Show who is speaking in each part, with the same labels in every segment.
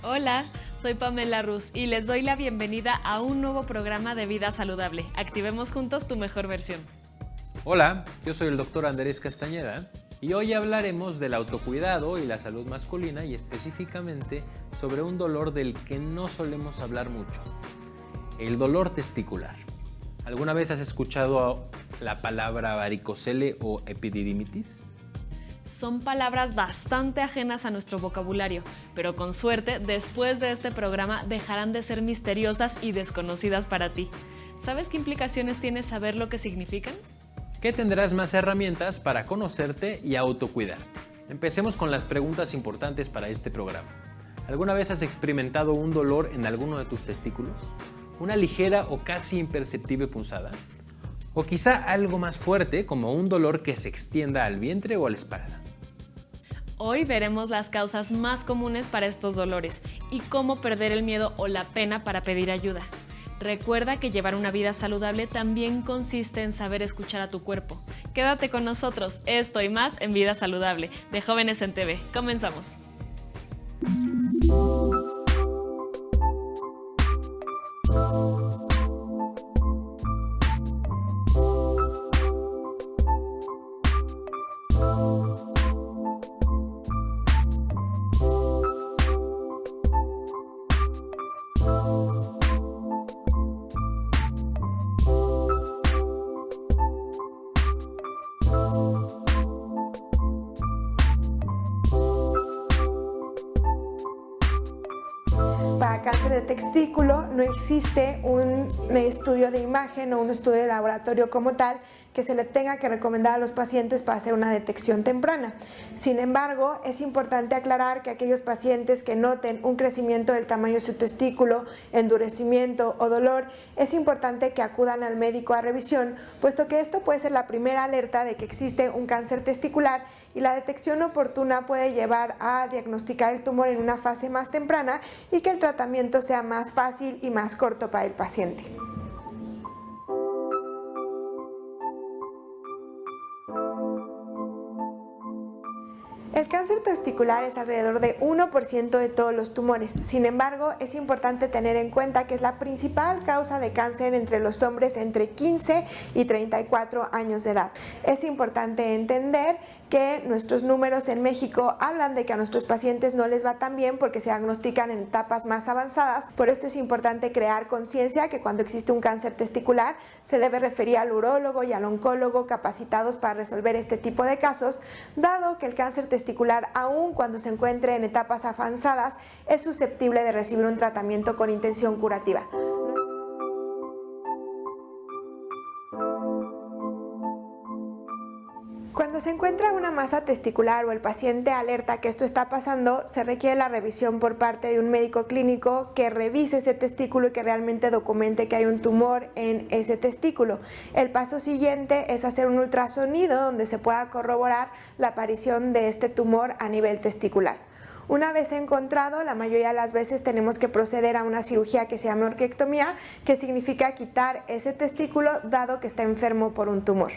Speaker 1: Hola, soy Pamela Rus y les doy la bienvenida a un nuevo programa de Vida Saludable. Activemos juntos tu mejor versión.
Speaker 2: Hola, yo soy el doctor Andrés Castañeda y hoy hablaremos del autocuidado y la salud masculina y específicamente sobre un dolor del que no solemos hablar mucho, el dolor testicular. ¿Alguna vez has escuchado la palabra varicocele o epididimitis?
Speaker 1: Son palabras bastante ajenas a nuestro vocabulario, pero con suerte, después de este programa dejarán de ser misteriosas y desconocidas para ti. ¿Sabes qué implicaciones tiene saber lo que significan?
Speaker 2: Que tendrás más herramientas para conocerte y autocuidarte. Empecemos con las preguntas importantes para este programa. ¿Alguna vez has experimentado un dolor en alguno de tus testículos? ¿Una ligera o casi imperceptible punzada? ¿O quizá algo más fuerte como un dolor que se extienda al vientre o a la espalda?
Speaker 1: Hoy veremos las causas más comunes para estos dolores y cómo perder el miedo o la pena para pedir ayuda. Recuerda que llevar una vida saludable también consiste en saber escuchar a tu cuerpo. Quédate con nosotros, esto y más en Vida Saludable, de Jóvenes en TV. Comenzamos.
Speaker 3: Para cáncer de testículo no existe un estudio de imagen o un estudio de laboratorio como tal que se le tenga que recomendar a los pacientes para hacer una detección temprana. Sin embargo, es importante aclarar que aquellos pacientes que noten un crecimiento del tamaño de su testículo, endurecimiento o dolor, es importante que acudan al médico a revisión, puesto que esto puede ser la primera alerta de que existe un cáncer testicular y la detección oportuna puede llevar a diagnosticar el tumor en una fase más temprana y que el tratamiento sea más fácil y más corto para el paciente. El cáncer testicular es alrededor de 1% de todos los tumores. Sin embargo, es importante tener en cuenta que es la principal causa de cáncer entre los hombres entre 15 y 34 años de edad. Es importante entender que nuestros números en México hablan de que a nuestros pacientes no les va tan bien porque se diagnostican en etapas más avanzadas. Por esto es importante crear conciencia que cuando existe un cáncer testicular se debe referir al urólogo y al oncólogo capacitados para resolver este tipo de casos, dado que el cáncer testicular, aun cuando se encuentre en etapas avanzadas, es susceptible de recibir un tratamiento con intención curativa. Cuando se encuentra una masa testicular o el paciente alerta que esto está pasando, se requiere la revisión por parte de un médico clínico que revise ese testículo y que realmente documente que hay un tumor en ese testículo. El paso siguiente es hacer un ultrasonido donde se pueda corroborar la aparición de este tumor a nivel testicular. Una vez encontrado, la mayoría de las veces tenemos que proceder a una cirugía que se llama orquiectomía, que significa quitar ese testículo dado que está enfermo por un tumor.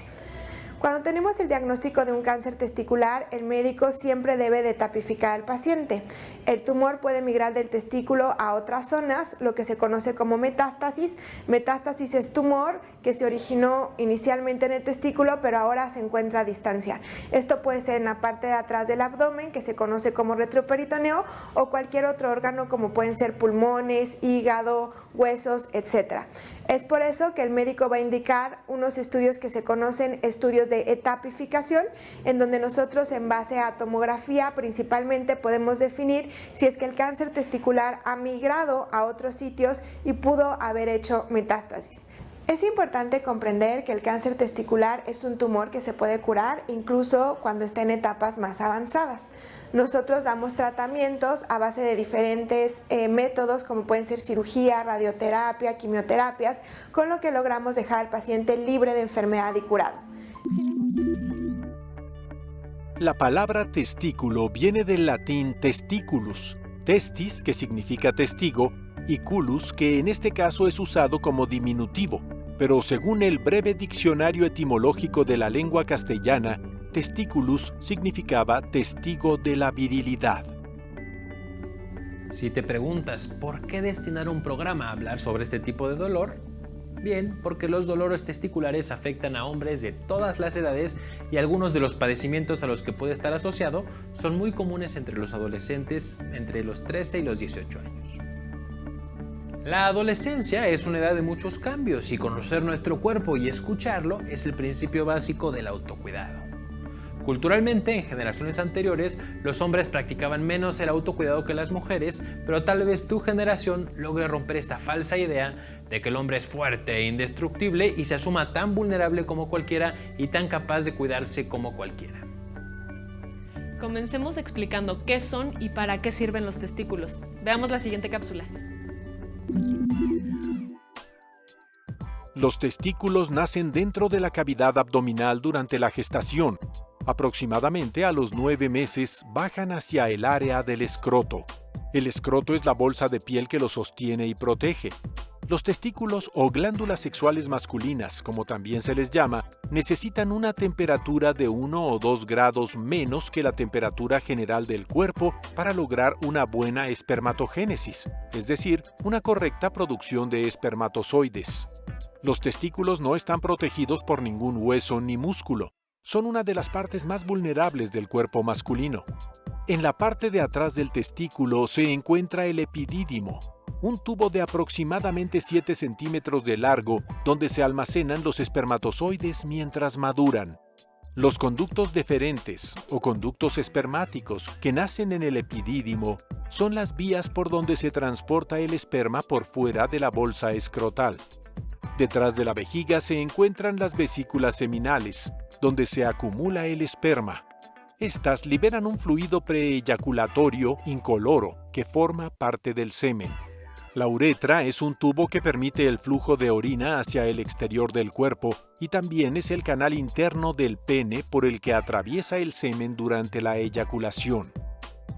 Speaker 3: Cuando tenemos el diagnóstico de un cáncer testicular, el médico siempre debe de tapificar al paciente. El tumor puede migrar del testículo a otras zonas, lo que se conoce como metástasis. Metástasis es tumor que se originó inicialmente en el testículo, pero ahora se encuentra a distancia. Esto puede ser en la parte de atrás del abdomen, que se conoce como retroperitoneo, o cualquier otro órgano como pueden ser pulmones, hígado, huesos, etc. Es por eso que el médico va a indicar unos estudios que se conocen estudios de etapificación, en donde nosotros en base a tomografía principalmente podemos definir si es que el cáncer testicular ha migrado a otros sitios y pudo haber hecho metástasis. Es importante comprender que el cáncer testicular es un tumor que se puede curar incluso cuando está en etapas más avanzadas. Nosotros damos tratamientos a base de diferentes métodos como pueden ser cirugía, radioterapia, quimioterapias, con lo que logramos dejar al paciente libre de enfermedad y curado.
Speaker 4: La palabra testículo viene del latín testiculus, testis, que significa testigo, y culus, que en este caso es usado como diminutivo, pero según el breve diccionario etimológico de la lengua castellana, testiculus significaba testigo de la virilidad.
Speaker 2: Si te preguntas por qué destinar un programa a hablar sobre este tipo de dolor, bien, porque los dolores testiculares afectan a hombres de todas las edades y algunos de los padecimientos a los que puede estar asociado son muy comunes entre los adolescentes entre los 13 y los 18 años. La adolescencia es una edad de muchos cambios y conocer nuestro cuerpo y escucharlo es el principio básico del autocuidado. Culturalmente, en generaciones anteriores, los hombres practicaban menos el autocuidado que las mujeres, pero tal vez tu generación logre romper esta falsa idea de que el hombre es fuerte e indestructible y se asuma tan vulnerable como cualquiera y tan capaz de cuidarse como cualquiera.
Speaker 1: Comencemos explicando qué son y para qué sirven los testículos. Veamos la siguiente cápsula.
Speaker 4: Los testículos nacen dentro de la cavidad abdominal durante la gestación. Aproximadamente a los 9 meses bajan hacia el área del escroto. El escroto es la bolsa de piel que lo sostiene y protege. Los testículos o glándulas sexuales masculinas, como también se les llama, necesitan una temperatura de 1 o 2 grados menos que la temperatura general del cuerpo para lograr una buena espermatogénesis, es decir, una correcta producción de espermatozoides. Los testículos no están protegidos por ningún hueso ni músculo. Son una de las partes más vulnerables del cuerpo masculino. En la parte de atrás del testículo se encuentra el epidídimo, un tubo de aproximadamente 7 centímetros de largo donde se almacenan los espermatozoides mientras maduran. Los conductos deferentes o conductos espermáticos que nacen en el epidídimo son las vías por donde se transporta el esperma por fuera de la bolsa escrotal. Detrás de la vejiga se encuentran las vesículas seminales, donde se acumula el esperma. Estas liberan un fluido preeyaculatorio incoloro que forma parte del semen. La uretra es un tubo que permite el flujo de orina hacia el exterior del cuerpo y también es el canal interno del pene por el que atraviesa el semen durante la eyaculación.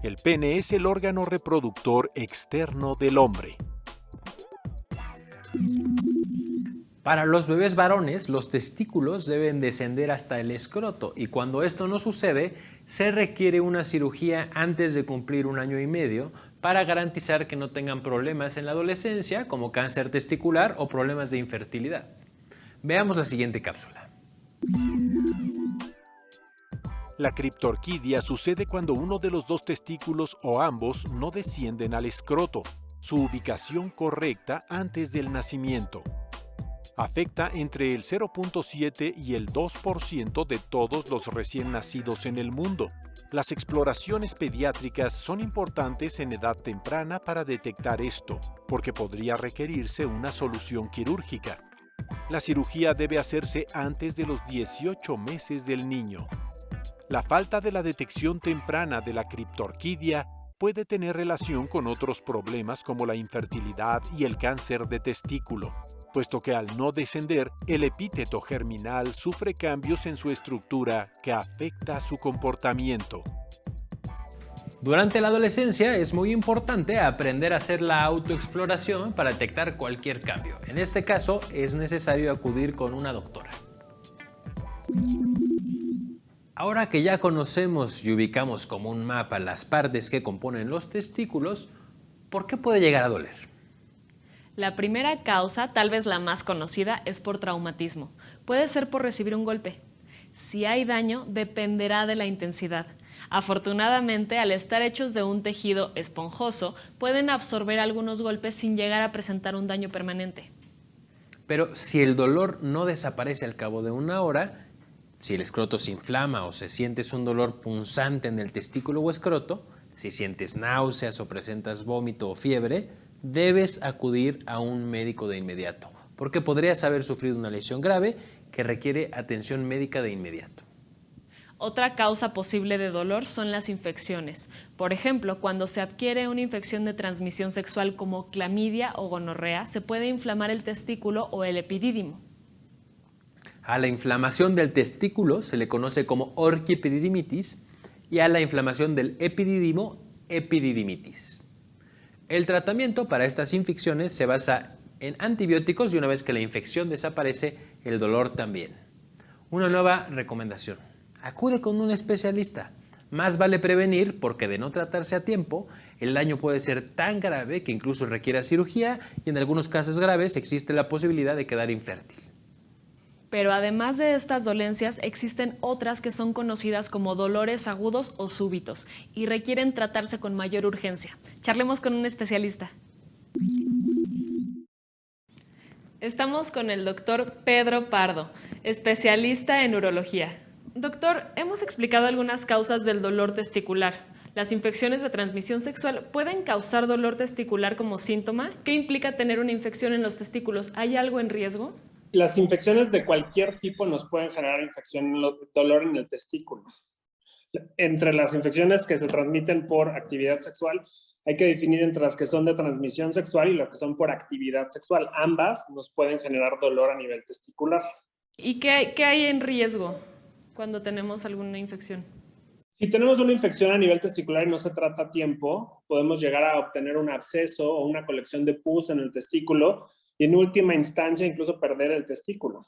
Speaker 4: El pene es el órgano reproductor externo del hombre.
Speaker 2: Para los bebés varones, los testículos deben descender hasta el escroto y cuando esto no sucede, se requiere una cirugía antes de cumplir 1 año y medio para garantizar que no tengan problemas en la adolescencia como cáncer testicular o problemas de infertilidad. Veamos la siguiente cápsula.
Speaker 4: La criptorquidia sucede cuando uno de los 2 testículos o ambos no descienden al escroto, su ubicación correcta antes del nacimiento. Afecta entre el 0.7 y el 2% de todos los recién nacidos en el mundo. Las exploraciones pediátricas son importantes en edad temprana para detectar esto, porque podría requerirse una solución quirúrgica. La cirugía debe hacerse antes de los 18 meses del niño. La falta de la detección temprana de la criptorquidia puede tener relación con otros problemas como la infertilidad y el cáncer de testículo, puesto que al no descender, el epíteto germinal sufre cambios en su estructura que afecta su comportamiento.
Speaker 2: Durante la adolescencia es muy importante aprender a hacer la autoexploración para detectar cualquier cambio. En este caso, es necesario acudir con una doctora. Ahora que ya conocemos y ubicamos como un mapa las partes que componen los testículos, ¿por qué puede llegar a doler?
Speaker 1: La primera causa, tal vez la más conocida, es por traumatismo. Puede ser por recibir un golpe. Si hay daño, dependerá de la intensidad. Afortunadamente, al estar hechos de un tejido esponjoso, pueden absorber algunos golpes sin llegar a presentar un daño permanente.
Speaker 2: Pero si el dolor no desaparece al cabo de 1 hora, si el escroto se inflama o se sientes un dolor punzante en el testículo o escroto, si sientes náuseas o presentas vómito o fiebre, debes acudir a un médico de inmediato, porque podrías haber sufrido una lesión grave que requiere atención médica de inmediato.
Speaker 1: Otra causa posible de dolor son las infecciones. Por ejemplo, cuando se adquiere una infección de transmisión sexual como clamidia o gonorrea, se puede inflamar el testículo o el epidídimo.
Speaker 2: A la inflamación del testículo se le conoce como orquiepididimitis y a la inflamación del epidídimo, epididimitis. El tratamiento para estas infecciones se basa en antibióticos y una vez que la infección desaparece, el dolor también. Una nueva recomendación: acude con un especialista. Más vale prevenir porque de no tratarse a tiempo, el daño puede ser tan grave que incluso requiera cirugía y en algunos casos graves existe la posibilidad de quedar infértil.
Speaker 1: Pero además de estas dolencias, existen otras que son conocidas como dolores agudos o súbitos y requieren tratarse con mayor urgencia. Charlemos con un especialista. Estamos con el doctor Pedro Pardo, especialista en urología. Doctor, hemos explicado algunas causas del dolor testicular. ¿Las infecciones de transmisión sexual pueden causar dolor testicular como síntoma? ¿Qué implica tener una infección en los testículos? ¿Hay algo en riesgo?
Speaker 5: Las infecciones de cualquier tipo nos pueden generar dolor en el testículo. Entre las infecciones que se transmiten por actividad sexual, hay que definir entre las que son de transmisión sexual y las que son por actividad sexual. Ambas nos pueden generar dolor a nivel testicular.
Speaker 1: ¿Y qué hay en riesgo cuando tenemos alguna infección?
Speaker 5: Si tenemos una infección a nivel testicular y no se trata a tiempo, podemos llegar a obtener un absceso o una colección de pus en el testículo y en última instancia incluso perder el testículo.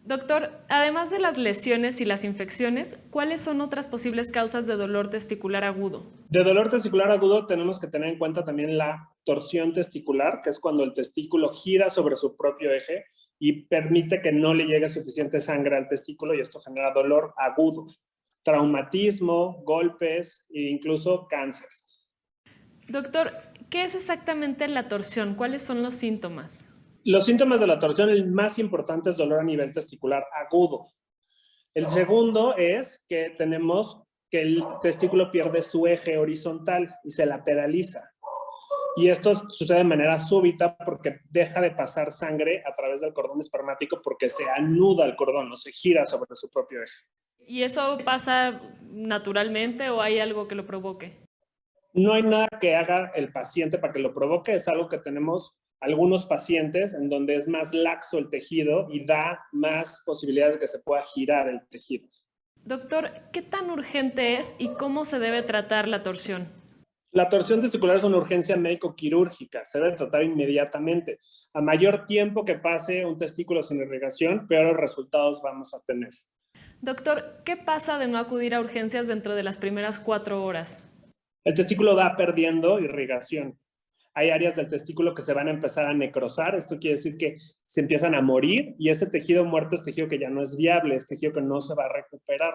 Speaker 1: Doctor, además de las lesiones y las infecciones, ¿cuáles son otras posibles causas de dolor testicular agudo?
Speaker 5: De dolor testicular agudo tenemos que tener en cuenta también la torsión testicular, que es cuando el testículo gira sobre su propio eje y permite que no le llegue suficiente sangre al testículo y esto genera dolor agudo, traumatismo, golpes e incluso cáncer.
Speaker 1: Doctor, ¿qué es exactamente la torsión? ¿Cuáles son los síntomas?
Speaker 5: Los síntomas de la torsión, el más importante es dolor a nivel testicular agudo. El segundo es que tenemos que el testículo pierde su eje horizontal y se lateraliza. Y esto sucede de manera súbita porque deja de pasar sangre a través del cordón espermático porque se anuda el cordón o se gira sobre su propio eje.
Speaker 1: ¿Y eso pasa naturalmente o hay algo que lo provoque?
Speaker 5: No hay nada que haga el paciente para que lo provoque, es algo que tenemos algunos pacientes en donde es más laxo el tejido y da más posibilidades de que se pueda girar el tejido.
Speaker 1: Doctor, ¿qué tan urgente es y cómo se debe tratar la torsión?
Speaker 5: La torsión testicular es una urgencia médico-quirúrgica, se debe tratar inmediatamente. A mayor tiempo que pase un testículo sin irrigación, peores resultados vamos a tener.
Speaker 1: Doctor, ¿qué pasa de no acudir a urgencias dentro de las primeras 4 horas?
Speaker 5: El testículo va perdiendo irrigación. Hay áreas del testículo que se van a empezar a necrosar. Esto quiere decir que se empiezan a morir y ese tejido muerto es tejido que ya no es viable, es tejido que no se va a recuperar.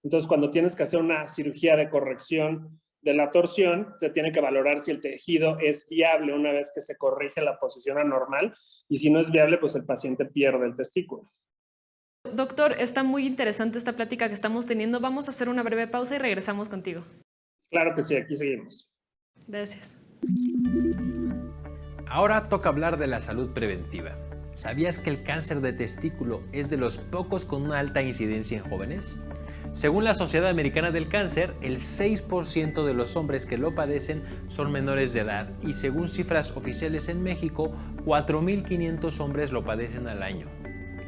Speaker 5: Entonces, cuando tienes que hacer una cirugía de corrección de la torsión, se tiene que valorar si el tejido es viable una vez que se corrige la posición anormal y si no es viable, pues el paciente pierde el testículo.
Speaker 1: Doctor, está muy interesante esta plática que estamos teniendo. Vamos a hacer una breve pausa y regresamos contigo.
Speaker 5: Claro que sí, aquí seguimos.
Speaker 1: Gracias.
Speaker 2: Ahora toca hablar de la salud preventiva. ¿Sabías que el cáncer de testículo es de los pocos con una alta incidencia en jóvenes? Según la Sociedad Americana del Cáncer, el 6% de los hombres que lo padecen son menores de edad y según cifras oficiales en México, 4.500 hombres lo padecen al año.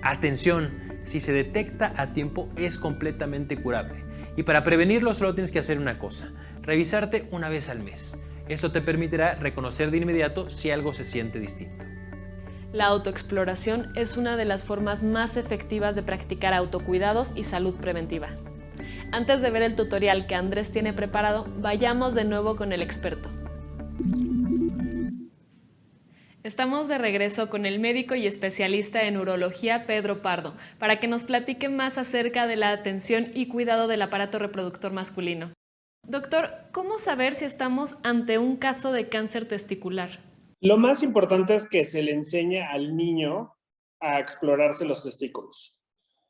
Speaker 2: Atención, si se detecta a tiempo es completamente curable y para prevenirlo solo tienes que hacer una cosa, revisarte una vez al mes. Esto te permitirá reconocer de inmediato si algo se siente distinto.
Speaker 1: La autoexploración es una de las formas más efectivas de practicar autocuidados y salud preventiva. Antes de ver el tutorial que Andrés tiene preparado, vayamos de nuevo con el experto. Estamos de regreso con el médico y especialista en urología Pedro Pardo, para que nos platique más acerca de la atención y cuidado del aparato reproductor masculino. Doctor, ¿cómo saber si estamos ante un caso de cáncer testicular?
Speaker 5: Lo más importante es que se le enseñe al niño a explorarse los testículos.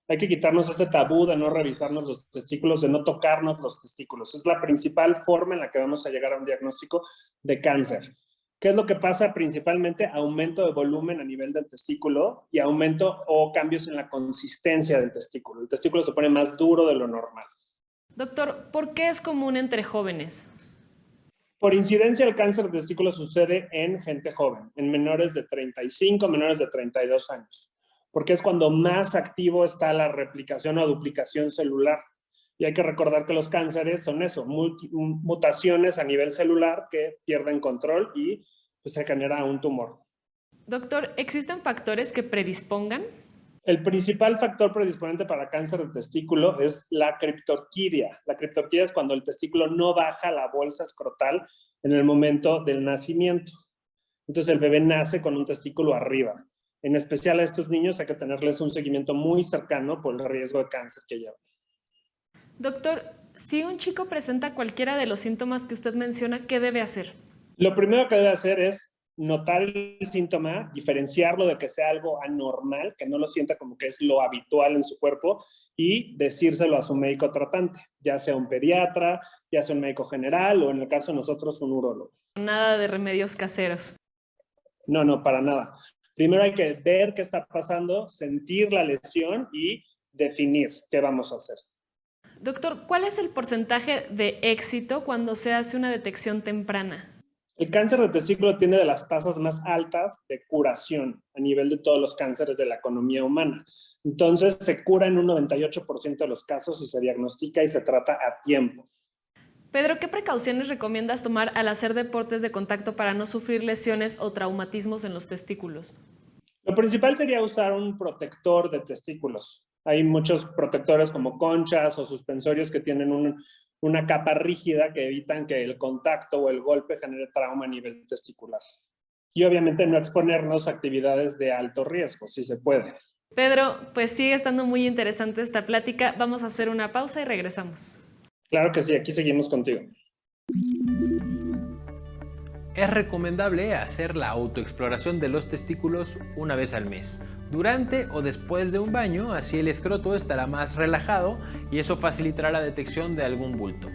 Speaker 5: Hay que quitarnos ese tabú de no revisarnos los testículos, de no tocarnos los testículos. Es la principal forma en la que vamos a llegar a un diagnóstico de cáncer. ¿Qué es lo que pasa? Principalmente aumento de volumen a nivel del testículo y aumento o cambios en la consistencia del testículo. El testículo se pone más duro de lo normal.
Speaker 1: Doctor, ¿por qué es común entre jóvenes?
Speaker 5: Por incidencia, el cáncer de testículo sucede en gente joven, en menores de 35, menores de 32 años, porque es cuando más activo está la replicación o duplicación celular. Y hay que recordar que los cánceres son eso, mutaciones a nivel celular que pierden control y pues, se genera un tumor.
Speaker 1: Doctor, ¿existen factores que predispongan?
Speaker 5: El principal factor predisponente para cáncer de testículo es la criptorquidia. La criptorquidia es cuando el testículo no baja la bolsa escrotal en el momento del nacimiento. Entonces el bebé nace con un testículo arriba. En especial a estos niños hay que tenerles un seguimiento muy cercano por el riesgo de cáncer que llevan.
Speaker 1: Doctor, si un chico presenta cualquiera de los síntomas que usted menciona, ¿qué debe hacer?
Speaker 5: Lo primero que debe hacer es notar el síntoma, diferenciarlo de que sea algo anormal, que no lo sienta como que es lo habitual en su cuerpo y decírselo a su médico tratante, ya sea un pediatra, ya sea un médico general o en el caso de nosotros un urólogo.
Speaker 1: Nada de remedios caseros.
Speaker 5: No, para nada. Primero hay que ver qué está pasando, sentir la lesión y definir qué vamos a hacer.
Speaker 1: Doctor, ¿cuál es el porcentaje de éxito cuando se hace una detección temprana?
Speaker 5: El cáncer de testículo tiene de las tasas más altas de curación a nivel de todos los cánceres de la economía humana. Entonces, se cura en un 98% de los casos y se diagnostica y se trata a tiempo.
Speaker 1: Pedro, ¿qué precauciones recomiendas tomar al hacer deportes de contacto para no sufrir lesiones o traumatismos en los testículos?
Speaker 5: Lo principal sería usar un protector de testículos. Hay muchos protectores como conchas o suspensorios que tienen una capa rígida que evitan que el contacto o el golpe genere trauma a nivel testicular. Y obviamente no exponernos a actividades de alto riesgo, si se puede.
Speaker 1: Pedro, pues sigue estando muy interesante esta plática. Vamos a hacer una pausa y regresamos.
Speaker 5: Claro que sí, aquí seguimos contigo.
Speaker 2: Es recomendable hacer la autoexploración de los testículos una vez al mes, durante o después de un baño, así el escroto estará más relajado y eso facilitará la detección de algún bulto.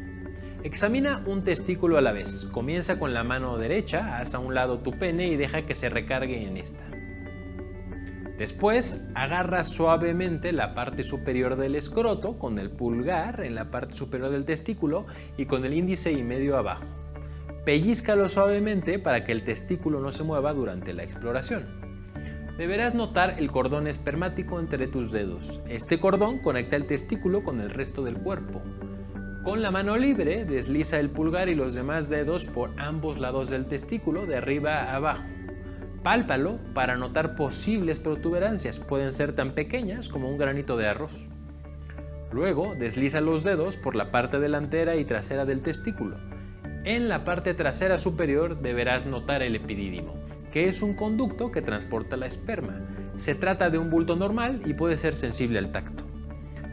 Speaker 2: Examina un testículo a la vez, comienza con la mano derecha, haz a un lado tu pene y deja que se recargue en esta. Después, agarra suavemente la parte superior del escroto con el pulgar en la parte superior del testículo y con el índice y medio abajo. Pellízcalo suavemente para que el testículo no se mueva durante la exploración. Deberás notar el cordón espermático entre tus dedos. Este cordón conecta el testículo con el resto del cuerpo. Con la mano libre, desliza el pulgar y los demás dedos por ambos lados del testículo, de arriba a abajo. Pálpalo para notar posibles protuberancias, pueden ser tan pequeñas como un granito de arroz. Luego, desliza los dedos por la parte delantera y trasera del testículo. En la parte trasera superior deberás notar el epidídimo, que es un conducto que transporta la esperma. Se trata de un bulto normal y puede ser sensible al tacto.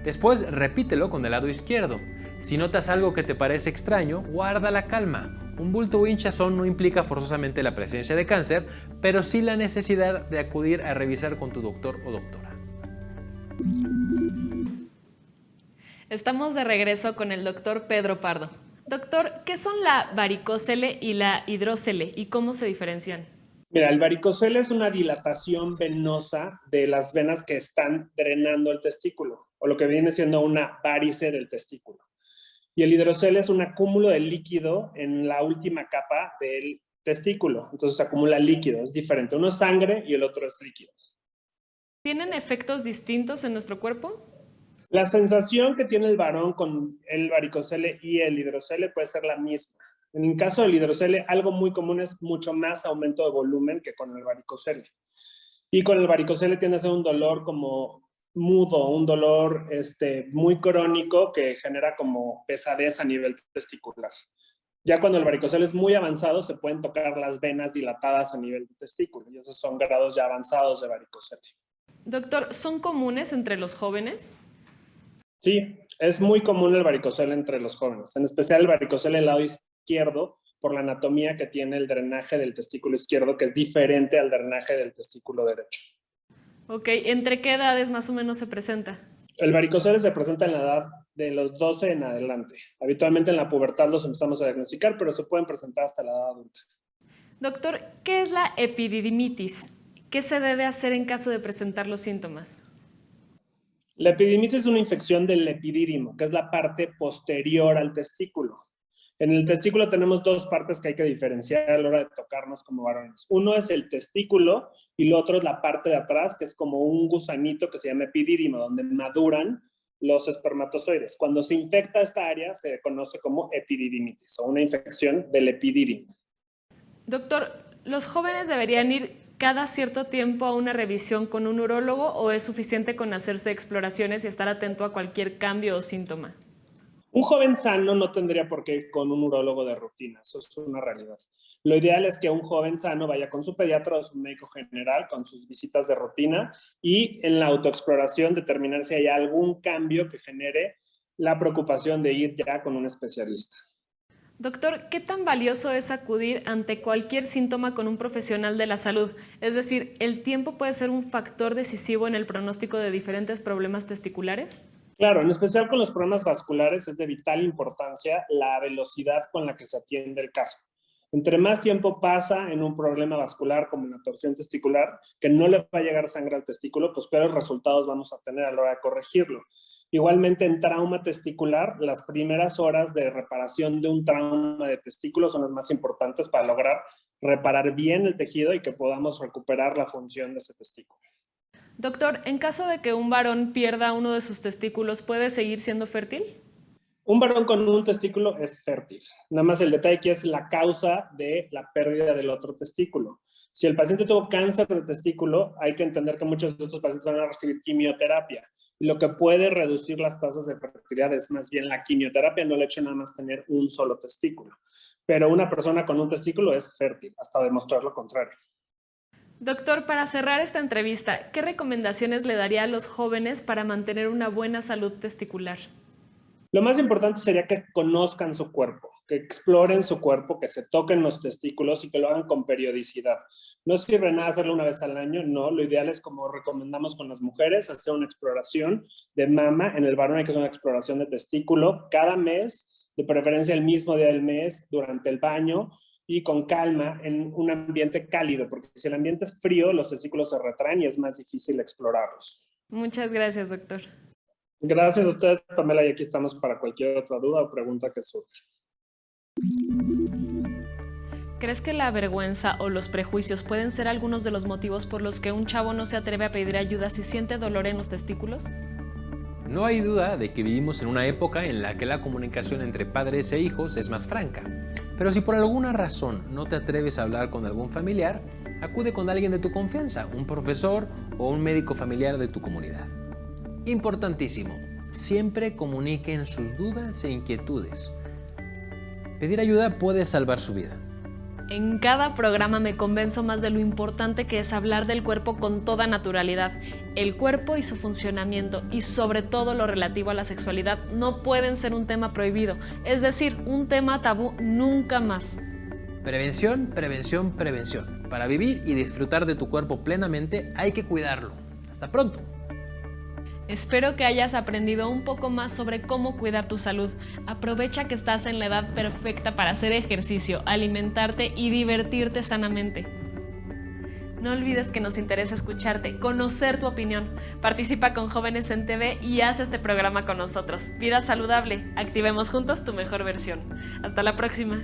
Speaker 2: Después repítelo con el lado izquierdo. Si notas algo que te parece extraño, guarda la calma. Un bulto o hinchazón no implica forzosamente la presencia de cáncer, pero sí la necesidad de acudir a revisar con tu doctor o doctora.
Speaker 1: Estamos de regreso con el doctor Pedro Pardo. Doctor, ¿qué son la varicocele y la hidrocele y cómo se diferencian?
Speaker 5: Mira, el varicocele es una dilatación venosa de las venas que están drenando el testículo, o lo que viene siendo una varice del testículo. Y el hidrocele es un acúmulo de líquido en la última capa del testículo. Entonces se acumula líquido, es diferente. Uno es sangre y el otro es líquido.
Speaker 1: ¿Tienen efectos distintos en nuestro cuerpo?
Speaker 5: La sensación que tiene el varón con el varicocele y el hidrocele puede ser la misma. En el caso del hidrocele, algo muy común es mucho más aumento de volumen que con el varicocele. Y con el varicocele tiende a ser un dolor como mudo, un dolor muy crónico que genera como pesadez a nivel testicular. Ya cuando el varicocele es muy avanzado, se pueden tocar las venas dilatadas a nivel de testículo, y esos son grados ya avanzados de varicocele.
Speaker 1: Doctor, ¿son comunes entre los jóvenes?
Speaker 5: Sí, es muy común el varicocele entre los jóvenes, en especial el varicocele del lado izquierdo, por la anatomía que tiene el drenaje del testículo izquierdo, que es diferente al drenaje del testículo derecho.
Speaker 1: Ok, ¿entre qué edades más o menos se presenta?
Speaker 5: El varicocele se presenta en la edad de los 12 en adelante. Habitualmente en la pubertad los empezamos a diagnosticar, pero se pueden presentar hasta la edad adulta.
Speaker 1: Doctor, ¿qué es la epididimitis? ¿Qué se debe hacer en caso de presentar los síntomas?
Speaker 5: La epididimitis es una infección del epidídimo, que es la parte posterior al testículo. En el testículo tenemos dos partes que hay que diferenciar a la hora de tocarnos como varones. Uno es el testículo y lo otro es la parte de atrás, que es como un gusanito que se llama epidídimo, donde maduran los espermatozoides. Cuando se infecta esta área se conoce como epididimitis o una infección del epidídimo.
Speaker 1: Doctor, ¿los jóvenes deberían ir cada cierto tiempo a una revisión con un urólogo o es suficiente con hacerse exploraciones y estar atento a cualquier cambio o síntoma?
Speaker 5: Un joven sano no tendría por qué ir con un urólogo de rutina, eso es una realidad. Lo ideal es que un joven sano vaya con su pediatra o su médico general con sus visitas de rutina y en la autoexploración determinar si hay algún cambio que genere la preocupación de ir ya con un especialista.
Speaker 1: Doctor, ¿qué tan valioso es acudir ante cualquier síntoma con un profesional de la salud? Es decir, ¿el tiempo puede ser un factor decisivo en el pronóstico de diferentes problemas testiculares?
Speaker 5: Claro, en especial con los problemas vasculares es de vital importancia la velocidad con la que se atiende el caso. Entre más tiempo pasa en un problema vascular como en la torsión testicular, que no le va a llegar sangre al testículo, pues peores resultados vamos a tener a la hora de corregirlo. Igualmente en trauma testicular, las primeras horas de reparación de un trauma de testículo son las más importantes para lograr reparar bien el tejido y que podamos recuperar la función de ese testículo.
Speaker 1: Doctor, en caso de que un varón pierda uno de sus testículos, ¿puede seguir siendo fértil?
Speaker 5: Un varón con un testículo es fértil. Nada más el detalle aquí es la causa de la pérdida del otro testículo. Si el paciente tuvo cáncer de testículo, hay que entender que muchos de estos pacientes van a recibir quimioterapia. Y lo que puede reducir las tasas de fertilidad es más bien la quimioterapia, no el hecho de nada más tener un solo testículo. Pero una persona con un testículo es fértil, hasta demostrar lo contrario.
Speaker 1: Doctor, para cerrar esta entrevista, ¿qué recomendaciones le daría a los jóvenes para mantener una buena salud testicular?
Speaker 5: Lo más importante sería que conozcan su cuerpo, que exploren su cuerpo, que se toquen los testículos y que lo hagan con periodicidad. No sirve nada hacerlo una vez al año, no. Lo ideal es, como recomendamos con las mujeres, hacer una exploración de mama. En el varón hay que hacer una exploración de testículo cada mes, de preferencia el mismo día del mes, durante el baño, y con calma en un ambiente cálido, porque si el ambiente es frío, los testículos se retraen y es más difícil explorarlos.
Speaker 1: Muchas gracias, doctor.
Speaker 5: Gracias a ustedes, Pamela, y aquí estamos para cualquier otra duda o pregunta que surja.
Speaker 1: ¿Crees que la vergüenza o los prejuicios pueden ser algunos de los motivos por los que un chavo no se atreve a pedir ayuda si siente dolor en los testículos?
Speaker 2: No hay duda de que vivimos en una época en la que la comunicación entre padres e hijos es más franca. Pero si por alguna razón no te atreves a hablar con algún familiar, acude con alguien de tu confianza, un profesor o un médico familiar de tu comunidad. Importantísimo, siempre comuniquen sus dudas e inquietudes. Pedir ayuda puede salvar su vida.
Speaker 1: En cada programa me convenzo más de lo importante que es hablar del cuerpo con toda naturalidad. El cuerpo y su funcionamiento, y sobre todo lo relativo a la sexualidad, no pueden ser un tema prohibido, es decir, un tema tabú nunca más.
Speaker 2: Prevención, prevención, prevención. Para vivir y disfrutar de tu cuerpo plenamente hay que cuidarlo. Hasta pronto.
Speaker 1: Espero que hayas aprendido un poco más sobre cómo cuidar tu salud. Aprovecha que estás en la edad perfecta para hacer ejercicio, alimentarte y divertirte sanamente. No olvides que nos interesa escucharte, conocer tu opinión. Participa con Jóvenes en TV y haz este programa con nosotros. Vida saludable, activemos juntos tu mejor versión. Hasta la próxima.